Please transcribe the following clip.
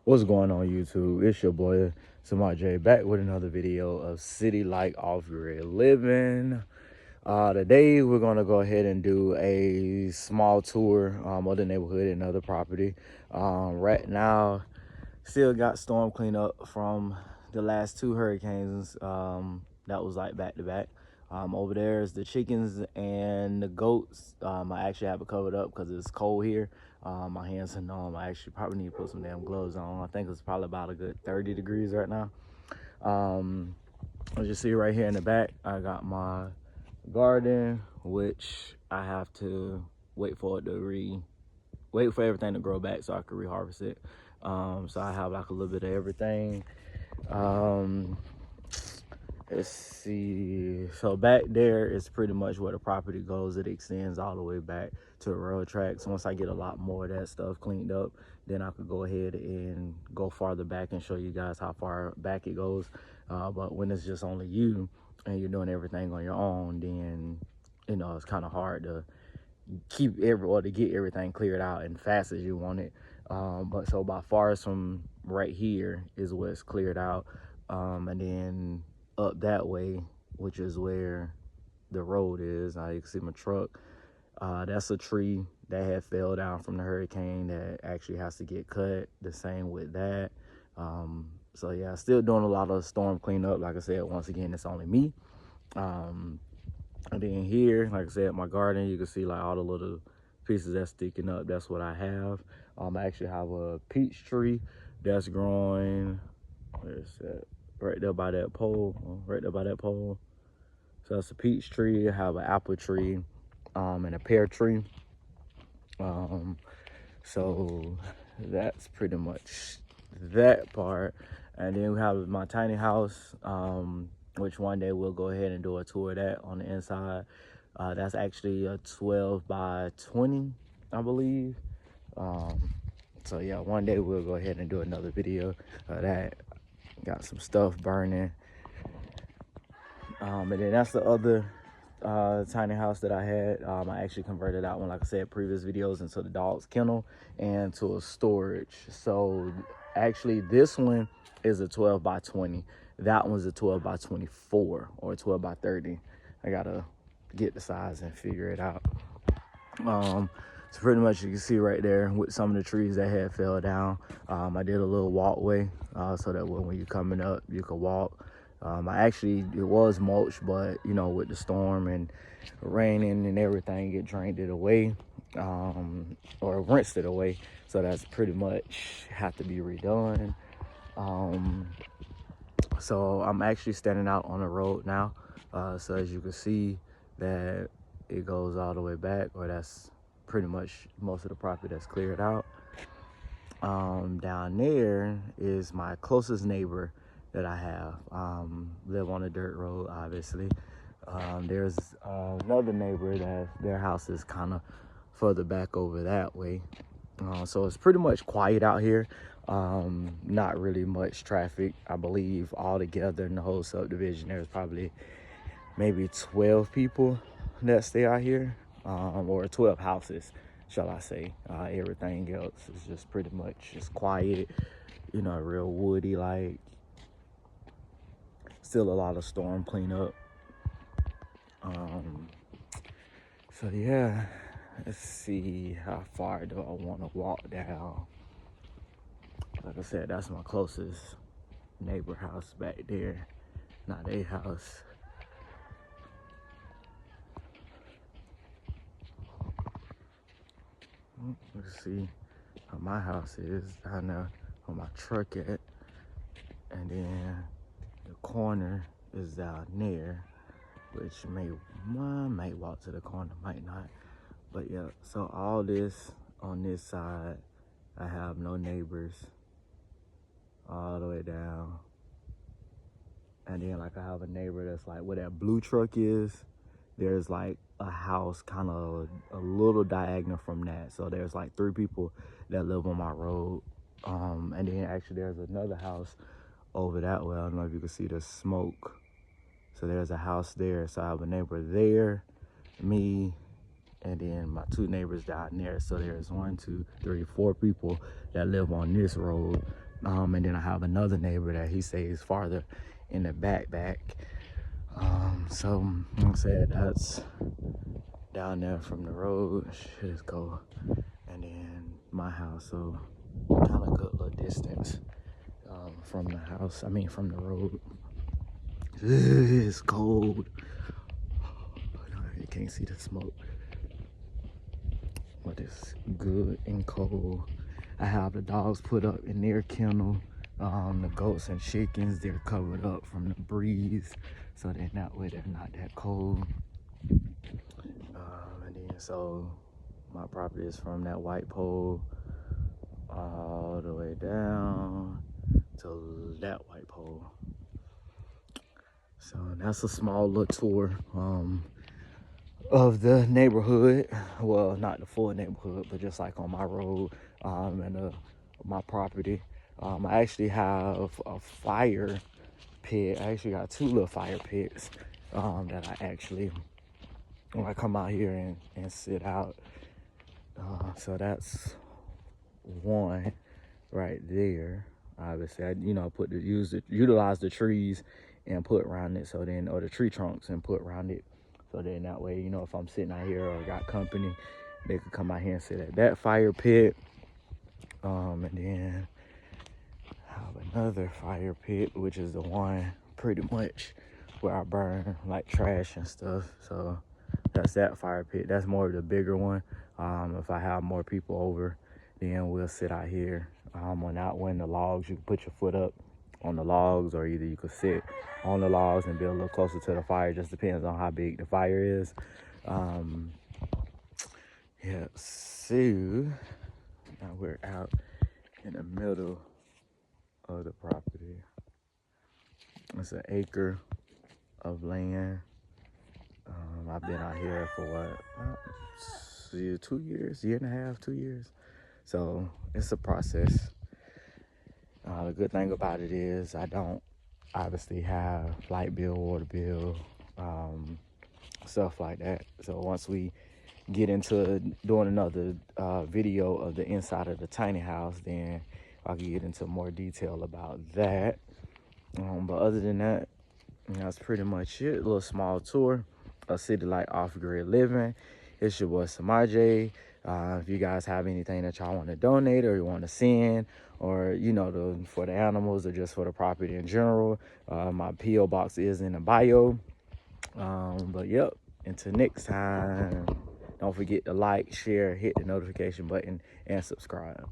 What's going on, YouTube? It's your boy Samar J back with another video of City Like Off-Grid Living. Today we're gonna go ahead and do a small tour of the neighborhood and other property. Right now, still got storm cleanup from the last two hurricanes. That was like back to back. Over there is the chickens and the goats. I actually have it covered up because it's cold here. My hands are numb. I actually probably need to put some damn gloves on. I think it's probably about a good 30 degrees right now. As you see right here in the back, I got my garden, which I have to wait for everything to grow back so I can reharvest it. So I have like a little bit of everything. Let's see. So back there is pretty much where the property goes. It extends all the way back to the railroad tracks. Once I get a lot more of that stuff cleaned up, then I could go ahead and go farther back and show you guys how far back it goes. But when it's just only you and you're doing everything on your own, then it's kind of hard to to get everything cleared out and fast as you want it. But so by far from right here is what's cleared out, and then up that way, which is where the road is. I can see my truck. That's a tree that had fell down from the hurricane that actually has to get cut. The same with that. So yeah, still doing a lot of storm cleanup. Like I said, once again, it's only me. And then here, like I said, my garden, you can see like all the little pieces that's sticking up. That's what I have. I actually have a peach tree that's growing. Where's that? Right there by that pole. Right there by that pole. So that's a peach tree. I have an apple tree, and a pear tree. So that's pretty much that part. And then we have my tiny house, which one day we'll go ahead and do a tour of that on the inside. That's actually a 12 by 20, I believe. So yeah, one day we'll go ahead and do another video of that. Got some stuff burning. And then that's the other tiny house that I had. I actually converted that one, like I said, previous videos, into the dog's kennel and to a storage. So actually this one is a 12 by 20. That one's a 12 by 24 or a 12 by 30. I gotta get the size and figure it out. So pretty much you can see right there with some of the trees that had fell down. I did a little walkway so that when you're coming up, you could walk. It was mulch, but with the storm and raining and everything, it drained it away, or rinsed it away. So that's pretty much have to be redone. So I'm actually standing out on the road now. So as you can see that it goes all the way back, or that's pretty much most of the property that's cleared out. Down there is my closest neighbor that I have. Live on a dirt road, obviously. There's another neighbor that their house is kind of further back over that way. So it's pretty much quiet out here. Not really much traffic. I believe altogether in the whole subdivision there's probably maybe 12 people that stay out here, or 12 houses, shall I say. Everything else is just pretty much just quiet, real woody like. Still a lot of storm cleanup. So yeah, let's see how far do I want to walk down. Like I said, that's my closest neighbor house back there, not a house. Let's see how my house is down there where my truck at, and then the corner is down there, which might walk to the corner, might not. But yeah, so all this on this side, I have no neighbors all the way down. And then like I have a neighbor that's like where that blue truck is, there's like a house kind of a little diagonal from that. So there's like 3 people that live on my road. And then actually there's another house over that way. I don't know if you can see the smoke. So there's a house there. So I have a neighbor there, me, and then my 2 neighbors down there. So there's 1, 2, 3, 4 people that live on this road. And then I have another neighbor that he stays farther in the back. So like I said, that's down there from the road. Shit is cold. And then my house, so kind of good little distance from the house. I mean, from the road. It's cold. You can't see the smoke, but it's good and cold. I have the dogs put up in their kennel. The goats and chickens, they're covered up from the breeze, so then that way they're not that cold. And then so my property is from that white pole all the way down to that white pole. So that's a small little tour of the neighborhood. Well, not the full neighborhood, but just like on my road and my property. I actually have a fire pit. I actually got 2 little fire pits that I actually, when I come out here and sit out. So that's one right there. Obviously, I utilize the trees and put around it. So then, or the tree trunks and put around it. So then that way, if I'm sitting out here or got company, they could come out here and sit at that fire pit. And then have another fire pit, which is the one pretty much where I burn like trash and stuff. So that's that fire pit. That's more of the bigger one. If I have more people over, then we'll sit out here. When the logs, you can put your foot up on the logs, or either you could sit on the logs and be a little closer to the fire. Just depends on how big the fire is. Yeah, so now we're out in the middle of the property. It's an acre of land. I've been out here for 2 years, year and a half, 2 years. So it's a process. The good thing about it is I don't obviously have light bill, water bill, stuff like that. So once we get into doing another video of the inside of the tiny house, then I can get into more detail about that. But other than that, that's pretty much it. A little small tour of City Light Off-Grid Living. It's your boy Samaj. If you guys have anything that y'all want to donate or you want to send, or for the animals or just for the property in general, my P.O. box is in the bio. But yep, until next time, don't forget to like, share, hit the notification button, and subscribe.